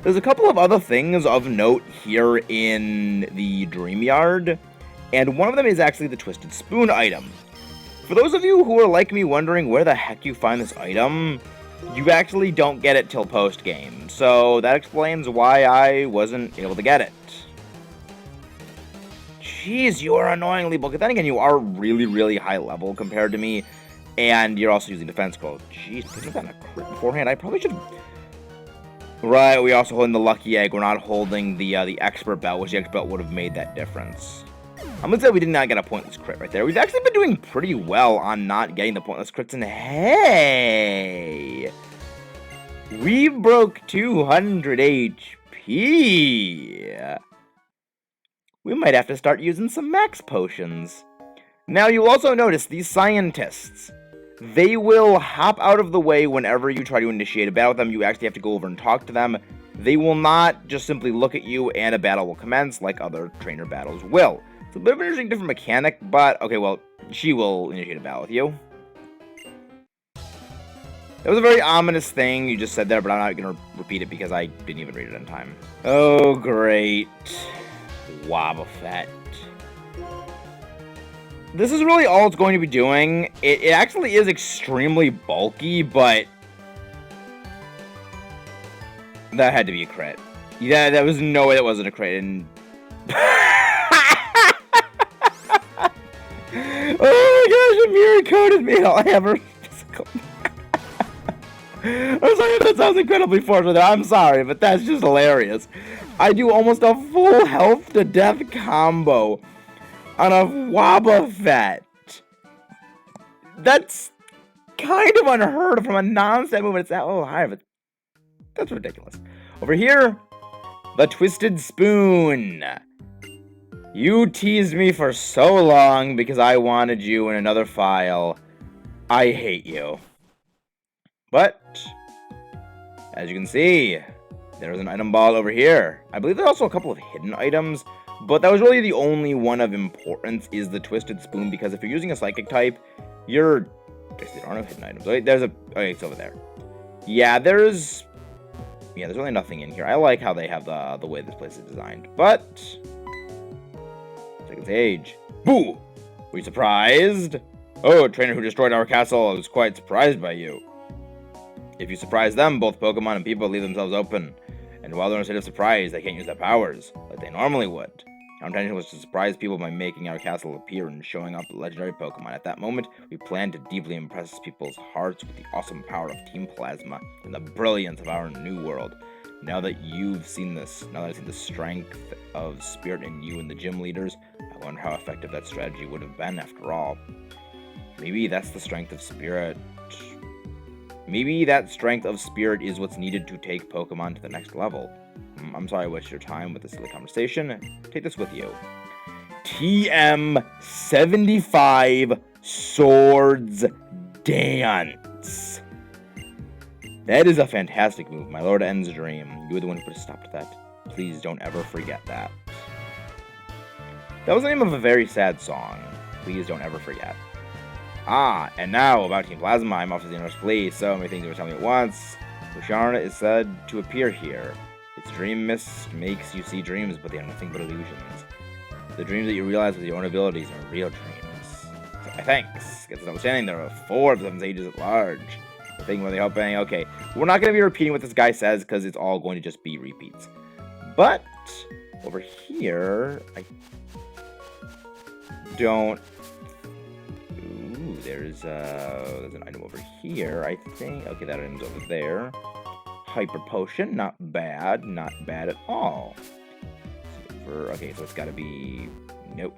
There's a couple of other things of note here in the Dream Yard, and one of them is actually the Twisted Spoon item. For those of you who are like me wondering where the heck you find this item, you actually don't get it till post-game, so that explains why I wasn't able to get it. Jeez, you are annoyingly bulky. Then again, you are really, really high level compared to me, and you're also using defense scroll. Jeez, could have gotten a crit beforehand. I probably should. Right, we also holding the lucky egg. We're not holding the expert belt, which the expert belt would have made that difference. I'm gonna say we did not get a pointless crit right there. We've actually been doing pretty well on not getting the pointless crits. And hey, we broke 200 HP. We might have to start using some max potions. Now, you'll also notice these scientists. They will hop out of the way whenever you try to initiate a battle with them. You actually have to go over and talk to them. They will not just simply look at you and a battle will commence like other trainer battles will. It's a bit of an interesting different mechanic, but okay, well, she will initiate a battle with you. That was a very ominous thing you just said there, but I'm not going to repeat it because I didn't even read it in time. Oh, great. Wobbuffet. This is really all it's going to be doing. It actually is extremely bulky, but that had to be a crit. Yeah, there was no way that wasn't a crit. And oh my gosh, a mirror coded me. All I ever physical. I'm sorry if that sounds incredibly fortunate. I'm sorry, but that's just hilarious. I do almost a full health to death combo on a Wobbuffet. That's kind of unheard of from a non-stat movement. It's that little high, but that's ridiculous. Over here, the Twisted Spoon. You teased me for so long because I wanted you in another file. I hate you. But, as you can see, there's an item ball over here. I believe there are also a couple of hidden items, but that was really the only one of importance is the Twisted Spoon, because if you're using a Psychic type, you're... There are no hidden items. Okay, there's a... Okay, it's over there. Yeah, there's really nothing in here. I like how they have the way this place is designed, but... Second stage. Boo! Were you surprised? Oh, a trainer who destroyed our castle is quite surprised by you. If you surprise them, both Pokemon and people leave themselves open. And while they're in a state of surprise, they can't use their powers, like they normally would. Our intention was to surprise people by making our castle appear and showing up legendary Pokemon. At that moment, we planned to deeply impress people's hearts with the awesome power of Team Plasma and the brilliance of our new world. Now that you've seen this, now that I've seen the strength of spirit in you and the gym leaders, I wonder how effective that strategy would have been after all. Maybe that's the strength of spirit. Maybe that strength of spirit is what's needed to take Pokemon to the next level. I'm sorry I wasted your time with this silly conversation. Take this with you. TM75 Swords Dance. That is a fantastic move, my Lord End's dream. You were the one who put a stop to that. Please don't ever forget that. That was the name of a very sad song. Please don't ever forget. Ah, and now about Team Plasma, I'm off to the Universe Police. So many things you were telling me at once. Musharna is said to appear here. Its dream mist makes you see dreams, but they are nothing but illusions. The dreams that you realize with your own abilities are real dreams. So, thanks. Gets an understanding there are 4 of them sages at large. The thing where they hoping, okay, we're not going to be repeating what this guy says because it's all going to just be repeats. But over here, I don't. Ooh, there's an item over here, I think. Okay, that item's over there. Hyper Potion, not bad at all. Okay, so it's gotta be, nope,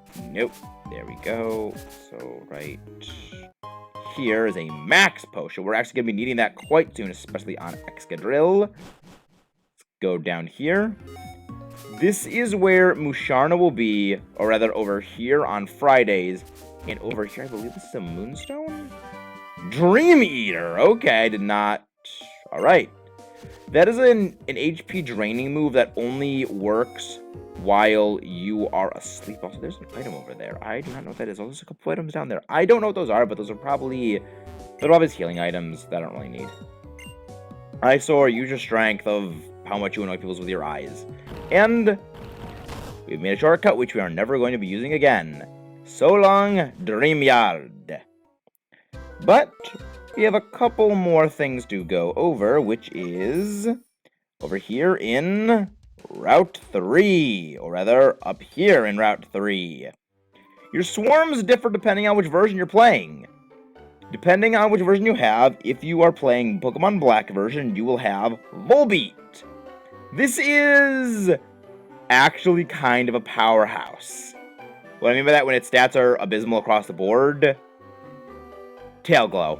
there we go. So right here is a Max Potion. We're actually gonna be needing that quite soon, especially on Excadrill. Let's go down here. This is where Musharna will be, or rather over here on Fridays. And over here, I believe this is a Moonstone? Dream Eater! Okay, I did not... Alright. That is an HP draining move that only works while you are asleep. Also, there's an item over there. I do not know what that is. Oh, there's a couple items down there. I don't know what those are, but those are probably... They're obvious healing items that I don't really need. Eyesore, use your strength of how much you annoy people with your eyes. And we've made a shortcut which we are never going to be using again. So long, Dreamyard. But we have a couple more things to go over, which is over here in Route 3, or rather, up here in Route 3. Your swarms differ depending on which version you're playing. Depending on which version you have, if you are playing Pokemon Black version, you will have Volbeat. This is actually kind of a powerhouse. What I mean by that, when its stats are abysmal across the board, Tail Glow.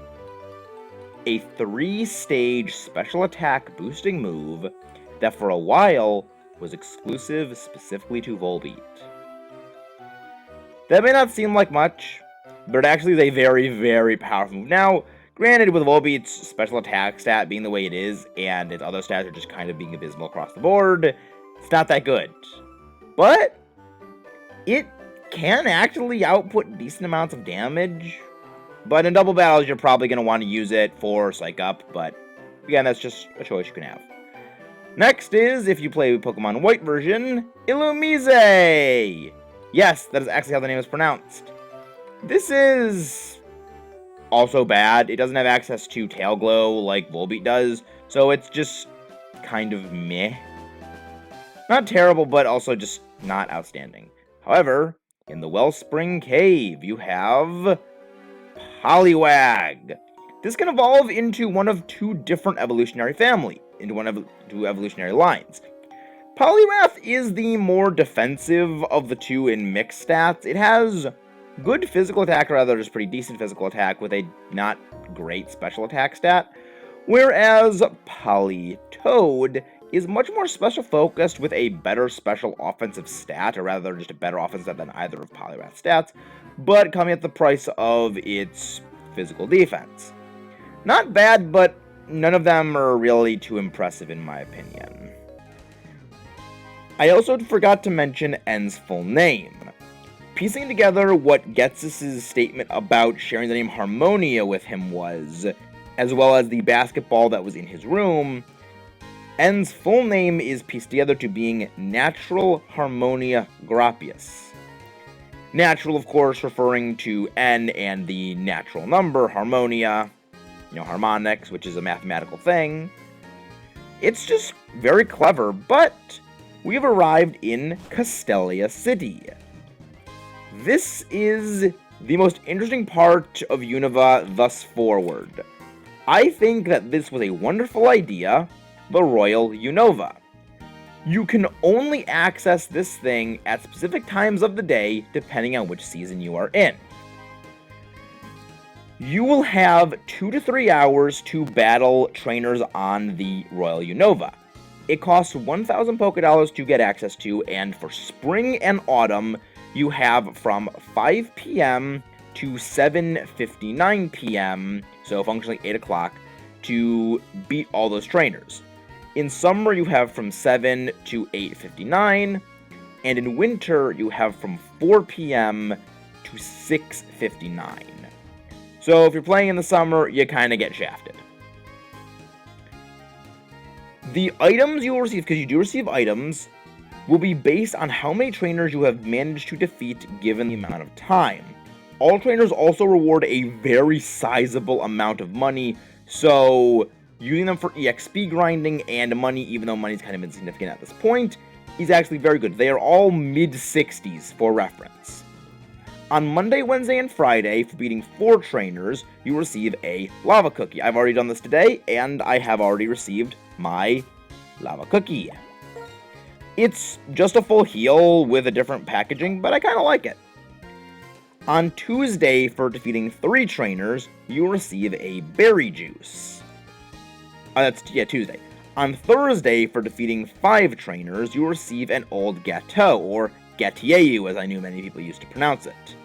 A 3-stage special attack boosting move that for a while was exclusive specifically to Volbeat. That may not seem like much, but it actually is a very, very powerful move. Now, granted, with Volbeat's special attack stat being the way it is, and its other stats are just kind of being abysmal across the board, it's not that good. But it can actually output decent amounts of damage. But in double battles, you're probably going to want to use it for Psych Up, but again, that's just a choice you can have. Next is, if you play Pokemon White version, Illumise! Yes, that is actually how the name is pronounced. This is also bad. It doesn't have access to Tail Glow like Volbeat does, so it's just kind of meh. Not terrible, but also just not outstanding. However, in the Wellspring Cave, you have Poliwag. This can evolve into one of two different evolutionary families, into one of two evolutionary lines. Poliwrath is the more defensive of the two in mixed stats. It has good physical attack, or rather just pretty decent physical attack with a not great special attack stat, whereas Politoed is much more special focused with a better special offensive stat, or rather just a better offensive stat than either of Poliwrath's stats, but coming at the price of its physical defense. Not bad, but none of them are really too impressive in my opinion. I also forgot to mention N's full name. Piecing together what Getsus' statement about sharing the name Harmonia with him was, as well as the basketball that was in his room, N's full name is pieced together to being Natural Harmonia Grappius. Natural, of course, referring to N and the natural number, Harmonia, harmonics, which is a mathematical thing. It's just very clever, but we have arrived in Castelia City. This is the most interesting part of Unova thus forward. I think that this was a wonderful idea, the Royal Unova. You can only access this thing at specific times of the day, depending on which season you are in. You will have 2 to 3 hours to battle trainers on the Royal Unova. It costs 1,000 Pokédollars to get access to, and for spring and autumn, you have from 5 p.m. to 7:59 p.m., so functionally 8 o'clock, to beat all those trainers. In summer, you have from 7 to 8:59, and in winter, you have from 4 p.m. to 6:59. So if you're playing in the summer, you kind of get shafted. The items you will receive, because you do receive items, will be based on how many trainers you have managed to defeat given the amount of time. All trainers also reward a very sizable amount of money, so using them for EXP grinding and money, even though money is kind of insignificant at this point, is actually very good. They are all mid-60s for reference. On Monday, Wednesday, and Friday, for beating 4 trainers, you receive a lava cookie. I've already done this today, and I have already received my lava cookie. It's just a full heal with a different packaging, but I kind of like it. On Tuesday, for defeating 3 trainers, you receive a berry juice. Tuesday. On Thursday, for defeating 5 trainers, you receive an old Gateau, or Gatieyu, as I knew many people used to pronounce it.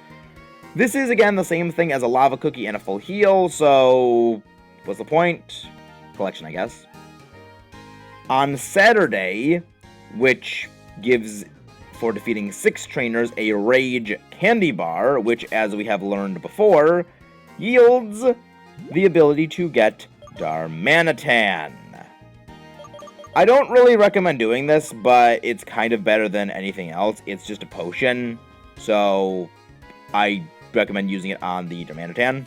This is, again, the same thing as a lava cookie and a full heal, so what's the point? Collection, I guess. On Saturday, which gives, for defeating 6 trainers, a Rage Candy Bar, which, as we have learned before, yields the ability to get Darmanitan. I don't really recommend doing this, but it's kind of better than anything else. It's just a potion, so I recommend using it on the Darmanitan.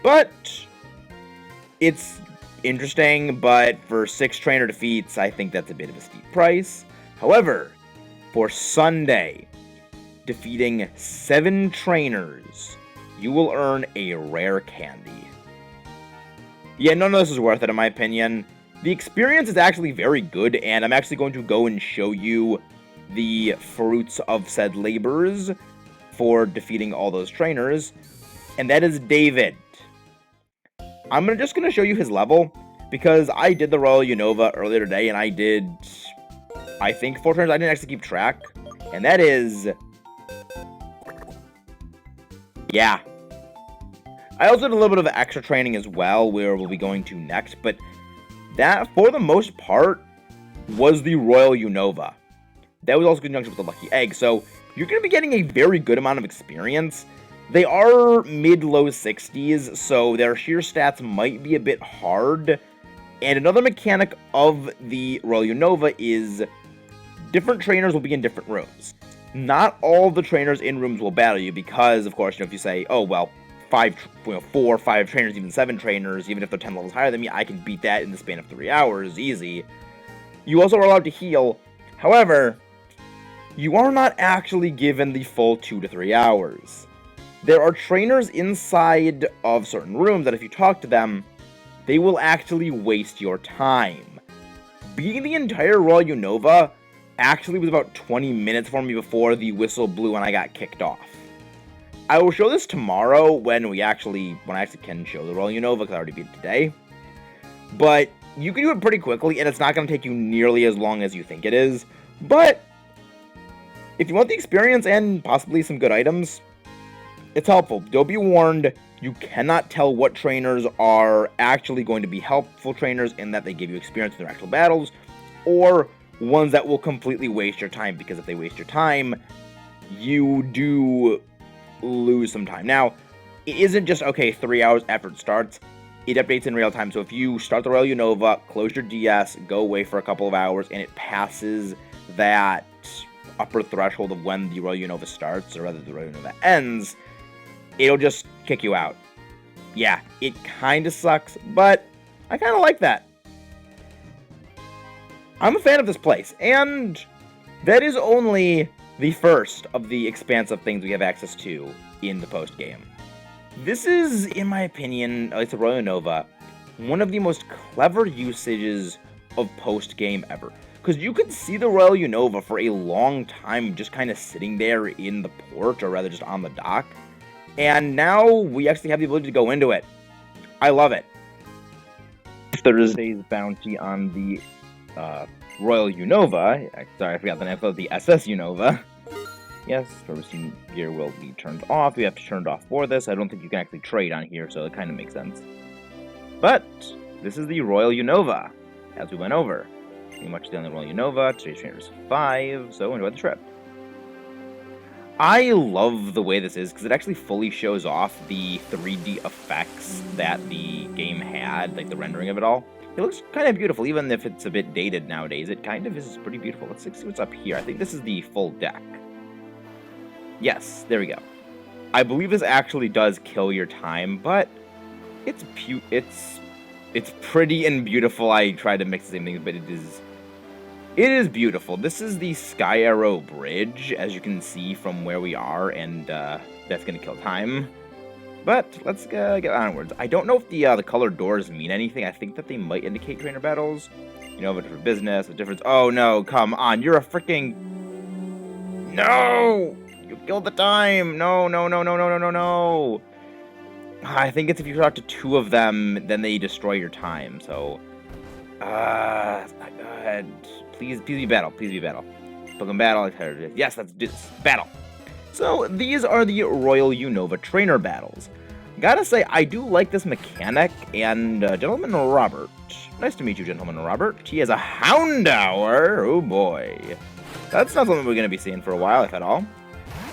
But it's interesting, but for 6 trainer defeats, I think that's a bit of a steep price. However, for Sunday, defeating 7 trainers, you will earn a rare candy. Yeah, none of this is worth it in my opinion. The experience is actually very good, and I'm actually going to go and show you the fruits of said labors for defeating all those trainers, and that is David. I'm just going to show you his level, because I did the Royal Unova earlier today, and I did, I think, 4 trainers. I didn't actually keep track, and that is, yeah. I also did a little bit of extra training as well, where we'll be going to next, but that, for the most part, was the Royal Unova. That was also in conjunction with the Lucky Egg, so you're going to be getting a very good amount of experience. They are mid-low 60s, so their sheer stats might be a bit hard. And another mechanic of the Royal Unova is different trainers will be in different rooms. Not all the trainers in rooms will battle you, because, of course, if you say, oh, well, 4 or 5 trainers, even 7 trainers, even if they're 10 levels higher than me, I can beat that in the span of 3 hours, easy. You also are allowed to heal. However, you are not actually given the full 2 to 3 hours. There are trainers inside of certain rooms that if you talk to them, they will actually waste your time. Beating the entire Royal Unova actually was about 20 minutes for me before the whistle blew and I got kicked off. I will show this tomorrow when I actually can show the Royal Unova, because I already beat it today. But you can do it pretty quickly, and it's not going to take you nearly as long as you think it is. But if you want the experience and possibly some good items, it's helpful. Don't be warned, you cannot tell what trainers are actually going to be helpful trainers in that they give you experience in their actual battles, or ones that will completely waste your time, because if they waste your time, you do lose some time. Now, it isn't just, okay, 3 hours after it starts. It updates in real time, so if you start the Royal Unova, close your DS, go away for a couple of hours, and it passes that upper threshold of when the Royal Unova starts, or rather the Royal Unova ends, it'll just kick you out. Yeah, it kind of sucks, but I kind of like that. I'm a fan of this place, and that is only the first of the expansive things we have access to in the post-game. This is, in my opinion, at least the Royal Unova, one of the most clever usages of post-game ever. Because you could see the Royal Unova for a long time just kind of sitting there in the port, or rather just on the dock. And now we actually have the ability to go into it. I love it. Thursday's bounty on the Royal Unova. Sorry, I forgot the name of the SS Unova. Yes, servicing gear will be turned off. We have to turn it off for this. I don't think you can actually trade on here, so it kind of makes sense. But this is the Royal Unova, as we went over. Pretty much the only Royal Unova. Today's trainer is 5, so enjoy the trip. I love the way this is, because it actually fully shows off the 3D effects that the game had, like the rendering of it all. It looks kind of beautiful, even if it's a bit dated nowadays. It kind of is pretty beautiful. Let's see what's up here. I think this is the full deck. Yes, there we go. I believe this actually does kill your time, but it's pretty and beautiful. I tried to mix the same things, but it is beautiful. This is the Sky Arrow Bridge, as you can see from where we are, and that's going to kill time. But let's get onwards. I don't know if the colored doors mean anything. I think that they might indicate trainer battles. You know, but for business, a difference. Oh no, come on. You're a freaking... No! You killed the time! No, no, no, no, no, no, no, no! I think it's if you talk to 2 of them, then they destroy your time, so... Please be battle. Please be battle. Pokemon battle. Yes, let's do this. Battle. So, these are the Royal Unova trainer battles. Gotta say, I do like this mechanic, and Gentleman Robert. Nice to meet you, Gentleman Robert. He has a Houndour. Oh boy. That's not something we're going to be seeing for a while, if at all.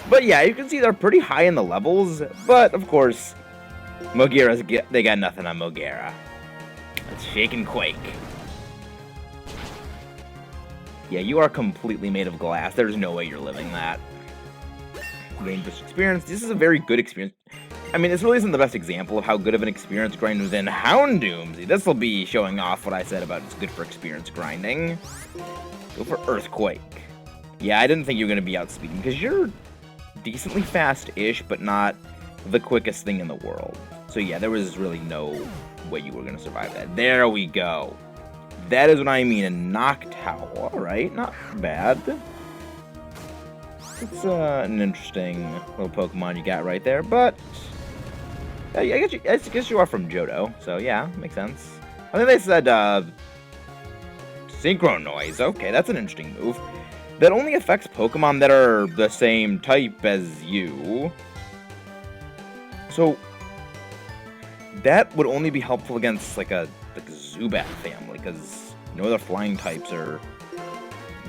But yeah, you can see they're pretty high in the levels, but of course, they got nothing on Mogera. Let's shake and quake. Yeah, you are completely made of glass. There's no way you're living that. Gain this experience. This is a very good experience. I mean, this really isn't the best example of how good of an experience grind was in Houndoom. This will be showing off what I said about it's good for experience grinding. Go for Earthquake. Yeah, I didn't think you were going to be outspeeding, because you're decently fast-ish, but not the quickest thing in the world. So yeah, there was really no way you were going to survive that. There we go. That is what I mean, a Noctowl. Alright, not bad. It's an interesting little Pokemon you got right there, but I guess you are from Johto, so yeah, makes sense. I think they said Synchro Noise. Okay, that's an interesting move. That only affects Pokemon that are the same type as you. So that would only be helpful against like a Zubat family, because no other flying types are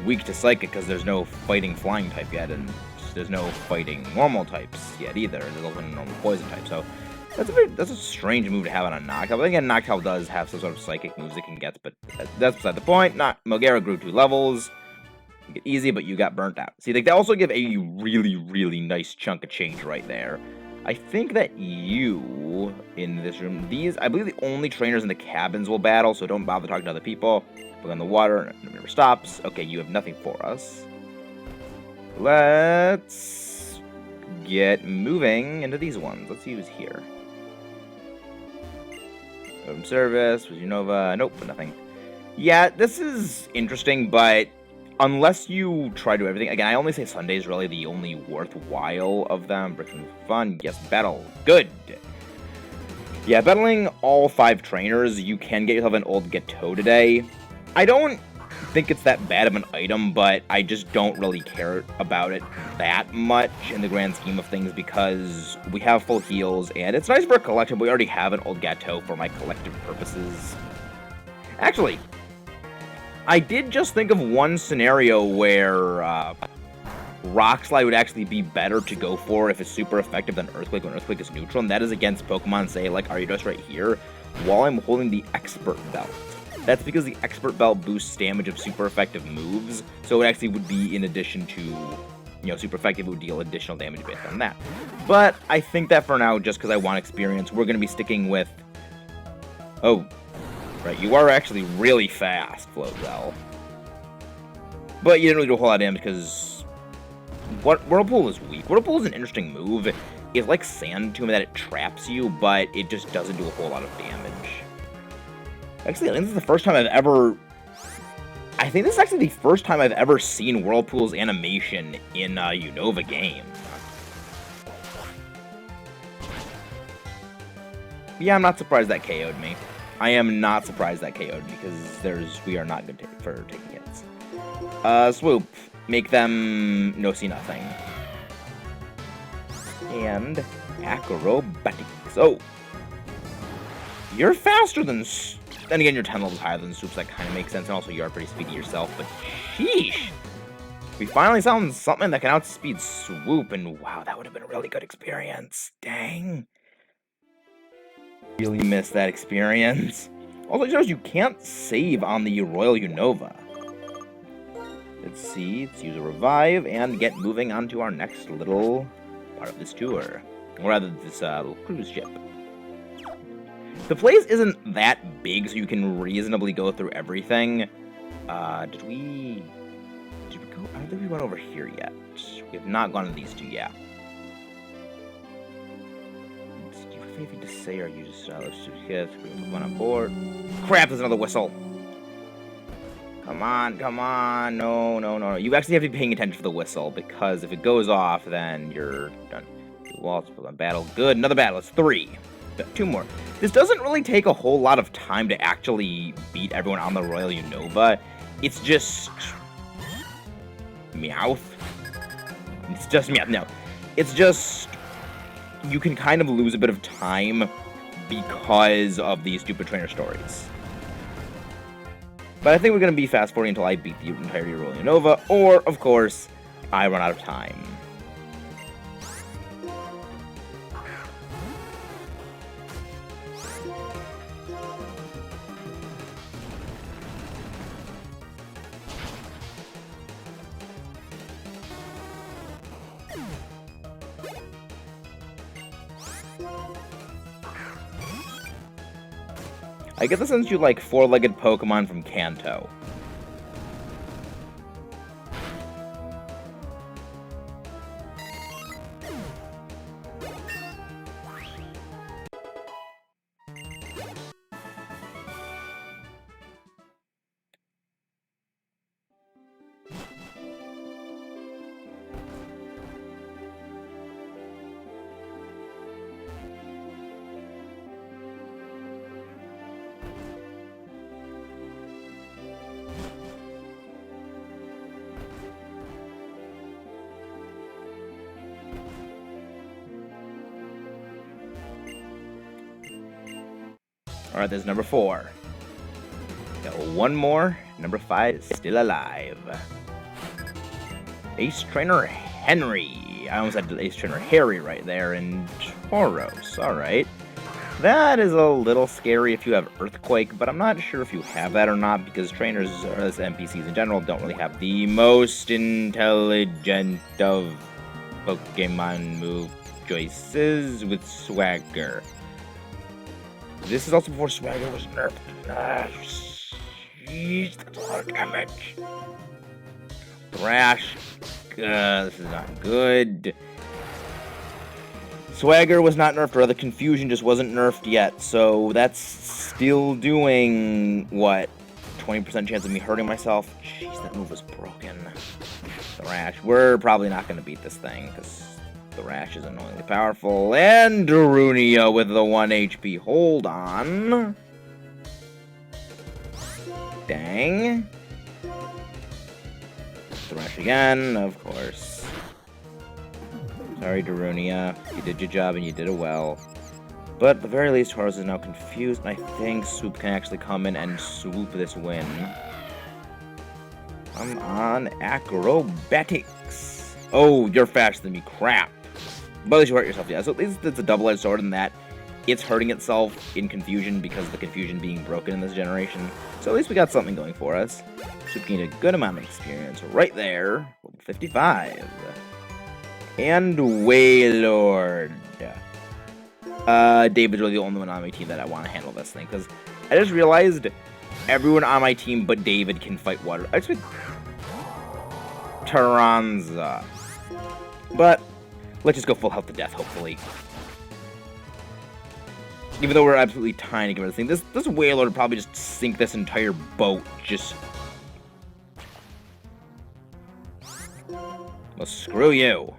weak to Psychic, because there's no fighting flying type yet, and there's no fighting normal types yet either. There's also no normal poison type, so that's a strange move to have on a Noctowl. But again, Noctowl does have some sort of Psychic moves it can get, but that's beside the point. Mogera grew 2 levels. Make it easy, but you got burnt out. See, they also give a really, really nice chunk of change right there. I think that you, in this room, I believe the only trainers in the cabins will battle, so don't bother talking to other people. Look on the water, it never stops. Okay, you have nothing for us. Let's get moving into these ones. Let's see who's here. Open service, was Unova. Nope, nothing. Yeah, this is interesting, but unless you try to do everything, again, I only say Sunday is really the only worthwhile of them. Brickman fun, yes, battle, good. Yeah, battling all 5 trainers, you can get yourself an old Gateau today. I don't think it's that bad of an item, but I just don't really care about it that much in the grand scheme of things, because we have full heals, and it's nice for a collective, but we already have an old Gateau for my collective purposes. Actually, I did just think of one scenario where Rock Slide would actually be better to go for if it's super effective than Earthquake when Earthquake is neutral, and that is against Pokemon, say, like Ariados right here, while I'm holding the Expert Belt. That's because the Expert Belt boosts damage of super effective moves, so it actually would be in addition to, you know, super effective, it would deal additional damage based on that. But I think that for now, just because I want experience, we're going to be sticking with... Oh, right, you are actually really fast, Floatzel. But you didn't really do a whole lot of damage because Whirlpool is weak. Whirlpool is an interesting move. It's like Sand Tomb that it traps you, but it just doesn't do a whole lot of damage. Actually, I think this is the first time I've ever... I think this is actually the first time I've ever seen Whirlpool's animation in a Unova game. Yeah, I'm not surprised that KO'd me. I am not surprised that KO'd me, because we are not good for taking hits. Swoop. Make them no-see nothing. And Acrobatics. Oh! You're faster than... Then again, you're 10 levels higher than Swoop, so that kind of makes sense, and also you are pretty speedy yourself, but sheesh! We finally found something that can outspeed Swoop, and wow, that would have been a really good experience. Dang. Really missed that experience. Also, it shows you can't save on the Royal Unova. Let's see, let's use a revive and get moving on to our next little part of this tour. Or rather, this little cruise ship. The place isn't that big, so you can reasonably go through everything. Did we go? I don't think we went over here yet. We have not gone to these two yet. Do you have anything to say, or are you just, let's just get one on board? Crap, there's another whistle. Come on, come on. No, no, no. You actually have to be paying attention for the whistle, because if it goes off, then you're done. Waltz, put on battle. Good, another battle. It's 3. 2 more. This doesn't really take a whole lot of time to actually beat everyone on the Royal Unova. It's just... Meowth? It's just Meowth. No. It's just... You can kind of lose a bit of time because of these stupid trainer stories. But I think we're going to be fast-forwarding until I beat the entirety of Royal Unova, or, of course, I run out of time. I get the sense you like four-legged Pokemon from Kanto. Alright, there's number 4. Got one more. Number 5 is still alive. Ace Trainer Henry. I almost had Ace Trainer Harry right there in Tauros. Alright. That is a little scary if you have Earthquake, but I'm not sure if you have that or not, because trainers, or as NPCs in general, don't really have the most intelligent of Pokemon move choices with Swagger. This is also before Swagger was nerfed. Jeez, that's a lot of damage. Thrash. This is not good. Swagger was not nerfed, or the Confusion just wasn't nerfed yet, so that's still doing, what, 20% chance of me hurting myself? Jeez, that move was broken. Thrash. We're probably not going to beat this thing, because Thrash is annoyingly powerful. And Darunia with the 1 HP. Hold on. Dang. Thrash again, of course. Sorry, Darunia. You did your job and you did it well. But at the very least, Tauros is now confused, and I think Swoop can actually come in and swoop this win. Come on, acrobatics. Oh, you're faster than me. Crap. But at least you hurt yourself, yeah. So at least it's a double-edged sword in that it's hurting itself in Confusion because of the Confusion being broken in this generation. So at least we got something going for us. Should gain a good amount of experience right there. Level 55. And Wailord. David's really the only one on my team that I want to handle this thing, because I just realized everyone on my team but David can fight water. I expect Taranza. But let's just go full health to death, hopefully. Even though we're absolutely tiny compared to this thing, this Wailord would probably just sink this entire boat. Just... well, screw you.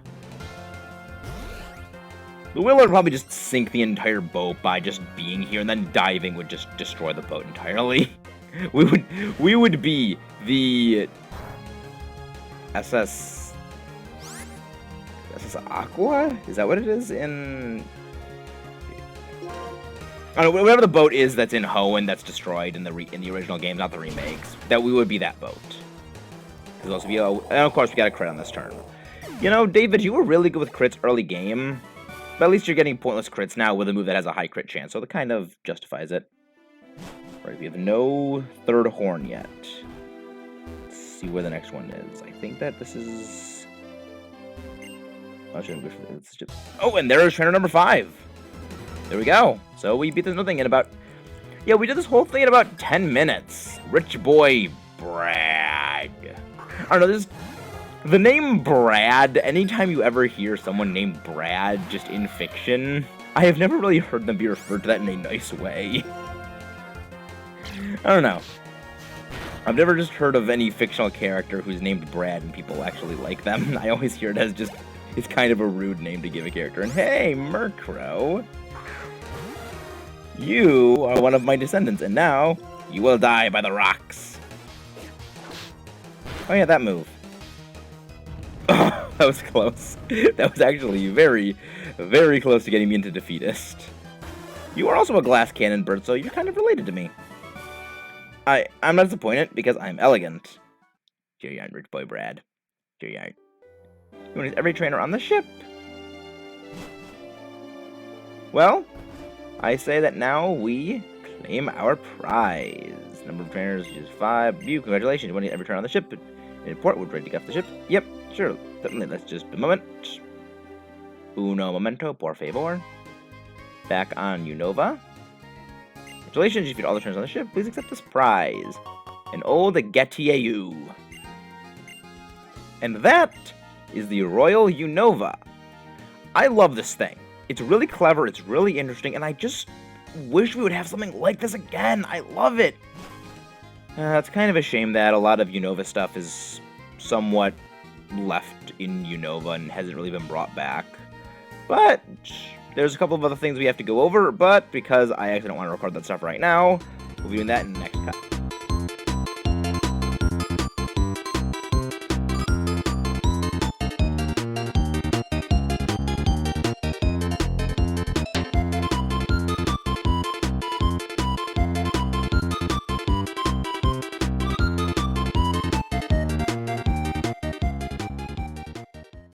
The Wailord would probably just sink the entire boat by just being here, and then diving would just destroy the boat entirely. We would be the SS Aqua? Is that what it is in... I don't know, whatever the boat is that's in Hoenn that's destroyed in the original game, not the remakes. That we would be that boat. And of course we got a crit on this turn. You know, David, you were really good with crits early game. But at least you're getting pointless crits now with a move that has a high crit chance, so that kind of justifies it. Right, we have no third horn yet. Let's see where the next one is. I think that this is... oh, and there is trainer number 5. There we go. So we beat this whole thing in about... yeah, we did this whole thing in about 10 minutes. Rich boy Brad. I don't know, this... the name Brad, anytime you ever hear someone named Brad just in fiction, I have never really heard them be referred to that in a nice way. I don't know. I've never just heard of any fictional character who's named Brad and people actually like them. I always hear it as just, it's kind of a rude name to give a character. And hey, Murkrow, you are one of my descendants, and now you will die by the rocks. Oh yeah, that move. Oh, that was close. That was actually very, very close to getting me into Defeatist. You are also a glass cannon bird, so you're kind of related to me. I'm not disappointed, because I'm elegant. Here you are, Rich Boy Brad. Here you are. You want every trainer on the ship. Well, I say that now we claim our prize. Number of trainers is 5. You, congratulations. You want every trainer on the ship. In port, we're ready to get off the ship. Yep, sure. Certainly, let's just a moment. Uno momento, por favor. Back on Unova. Congratulations, you defeated all the trainers on the ship. Please accept this prize. An old Getiau. And that is the Royal Unova. I love this thing. It's really clever, it's really interesting, and I just wish we would have something like this again. I love it. It's kind of a shame that a lot of Unova stuff is somewhat left in Unova and hasn't really been brought back. But there's a couple of other things we have to go over, but because I actually don't want to record that stuff right now, we'll be doing that in the next cut.